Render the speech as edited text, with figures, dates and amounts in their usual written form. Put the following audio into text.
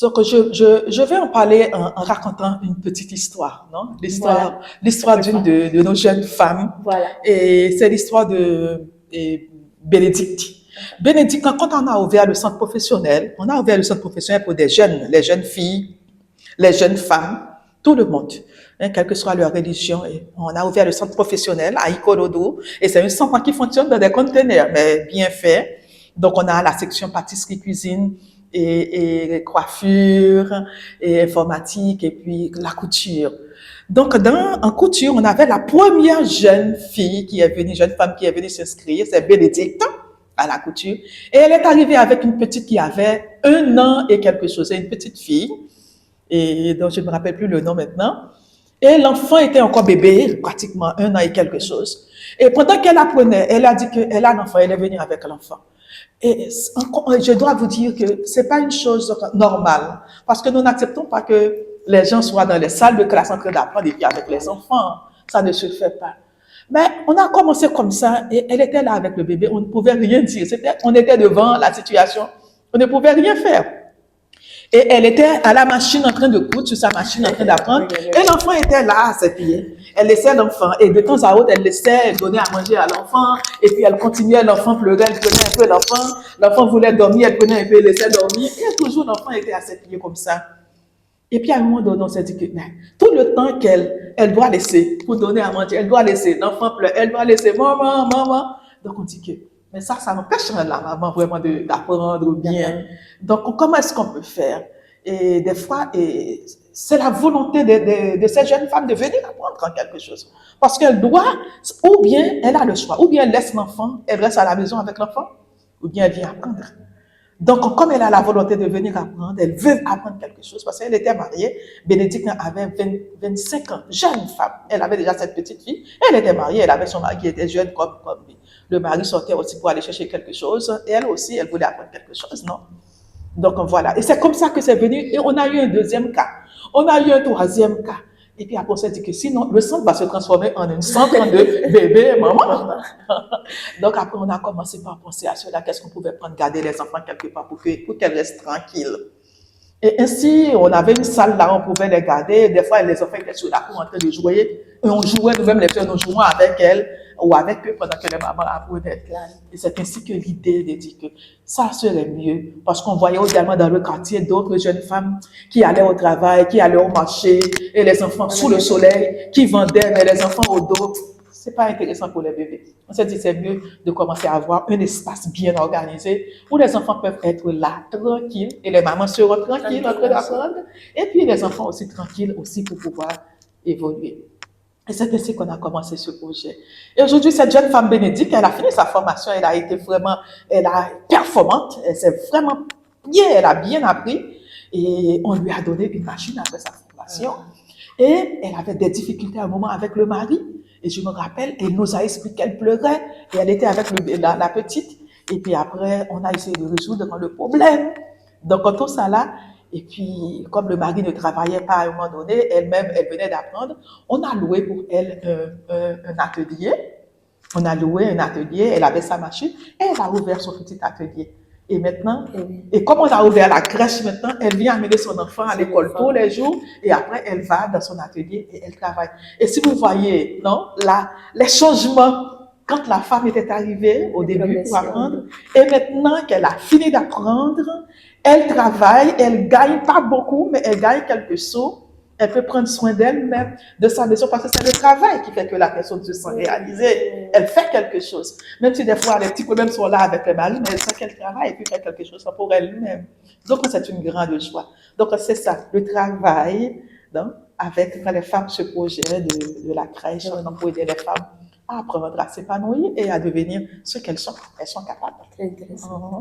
Donc, je vais en parler en racontant une petite histoire, non? Voilà, L'histoire d'une de nos jeunes femmes. voilà. Et c'est l'histoire de Bénédicte. Bénédicte, quand on a ouvert le centre professionnel, on a ouvert le centre professionnel pour des jeunes, les jeunes filles, les jeunes femmes, tout le monde, hein, quelle que soit leur religion. Et on a ouvert le centre professionnel à Ikorodu et c'est un centre qui fonctionne dans des conteneurs, mais bien fait. Donc, on a la section pâtisserie cuisine et coiffure et informatique et puis la couture. Donc, en couture, on avait la première jeune fille qui est venue, jeune femme qui est venue s'inscrire, c'est Bénédicte à la couture. Et elle est arrivée avec une petite qui avait 1 an et quelque chose. C'est une petite fille et dont je ne me rappelle plus le nom maintenant. Et l'enfant était encore bébé, pratiquement 1 an et quelque chose. Et pendant qu'elle apprenait, elle a dit qu'elle a un enfant, elle est venue avec l'enfant. Et je dois vous dire que c'est pas une chose normale, parce que nous n'acceptons pas que les gens soient dans les salles de classe en train d'apprendre et puis avec les enfants. Ça ne se fait pas. Mais on a commencé comme ça et elle était là avec le bébé, on ne pouvait rien dire. On était devant la situation, on ne pouvait rien faire. Et elle était à la machine en train de coudre, sur sa machine en train d'apprendre. Et l'enfant était là à ses pieds. Elle laissait l'enfant. Et de temps à autre, elle laissait donner à manger à l'enfant. Et puis elle continuait, l'enfant pleurait, elle prenait un peu l'enfant. L'enfant voulait dormir, elle prenait un peu, elle laissait dormir. Et toujours l'enfant était à ses pieds comme ça. Et puis à un moment donné, on s'est dit que tout le temps qu'elle doit laisser pour donner à manger, elle doit laisser. L'enfant pleure, elle doit laisser maman, maman. Donc on dit que, mais ça n'empêche la maman vraiment d'apprendre bien. Donc comment est-ce qu'on peut faire? Et des fois, c'est la volonté de ces jeunes femmes de venir apprendre quelque chose. Parce qu'elle doit, ou bien elle a le choix, ou bien elle laisse l'enfant, elle reste à la maison avec l'enfant, ou bien elle vient apprendre. Donc, comme elle a la volonté de venir apprendre, elle veut apprendre quelque chose, parce qu'elle était mariée, Bénédicte avait 25 ans, jeune femme. Elle avait déjà cette petite fille, elle était mariée, elle avait son mari qui était jeune comme lui. Le mari sortait aussi pour aller chercher quelque chose, et elle aussi, elle voulait apprendre quelque chose, non? Donc, voilà. Et c'est comme ça que c'est venu, et on a eu un deuxième cas. On a eu un troisième cas. Et puis après, on s'est dit que sinon, le centre va se transformer en un centre de bébé, maman. Donc après, on a commencé par penser à cela, qu'est-ce qu'on pouvait prendre, garder les enfants quelque part pour qu'elles restent tranquilles. Et ainsi, on avait une salle là, on pouvait les garder. Des fois, les enfants étaient sur la cour en train de jouer. Et on jouait, nous-mêmes les filles, nous jouons avec elles ou avec eux pendant que les mamans apprenaient. Et c'est ainsi que l'idée de dire que ça serait mieux. Parce qu'on voyait également dans le quartier d'autres jeunes femmes qui allaient au travail, qui allaient au marché, et les enfants sous le soleil, qui vendaient, mais les enfants au dos. C'est pas intéressant pour les bébés. On s'est dit c'est mieux de commencer à avoir un espace bien organisé où les enfants peuvent être là tranquilles et les mamans seront tranquilles en train d'apprendre et puis les enfants aussi tranquilles aussi pour pouvoir évoluer. Et c'est ainsi qu'on a commencé ce projet. Et aujourd'hui, cette jeune femme Bénédicte, elle a fini sa formation, elle a été vraiment, elle a performante, elle s'est vraiment bien, elle a bien appris et on lui a donné une machine après sa formation. Et elle avait des difficultés à un moment avec le mari. Et je me rappelle, elle nous a expliqué qu'elle pleurait et elle était avec la petite. Et puis après, on a essayé de résoudre le problème. Donc, tout ça là, et puis comme le mari ne travaillait pas à un moment donné, elle-même, elle venait d'apprendre, on a loué pour elle un atelier. On a loué un atelier, elle avait sa machine et elle a ouvert son petit atelier. Et maintenant, et comme on a ouvert la crèche maintenant, elle vient amener son enfant à l'école tous les jours et après elle va dans son atelier et elle travaille. Et si vous voyez, non, là, les changements, quand la femme était arrivée au début pour apprendre, et maintenant qu'elle a fini d'apprendre, elle travaille, elle gagne pas beaucoup, mais elle gagne quelques sous. Elle peut prendre soin d'elle-même, de sa maison, parce que c'est le travail qui fait que la personne se sent réalisée. Elle fait quelque chose. Même si des fois, les petits problèmes sont là avec le mari, mais elle sent qu'elle travaille et puis fait quelque chose pour elle-même. Donc, c'est une grande joie. Donc, c'est ça, le travail, donc, avec les femmes, ce projet de la crèche, pour aider les femmes à apprendre à s'épanouir et à devenir ce qu'elles sont. Elles sont capables. Très intéressant.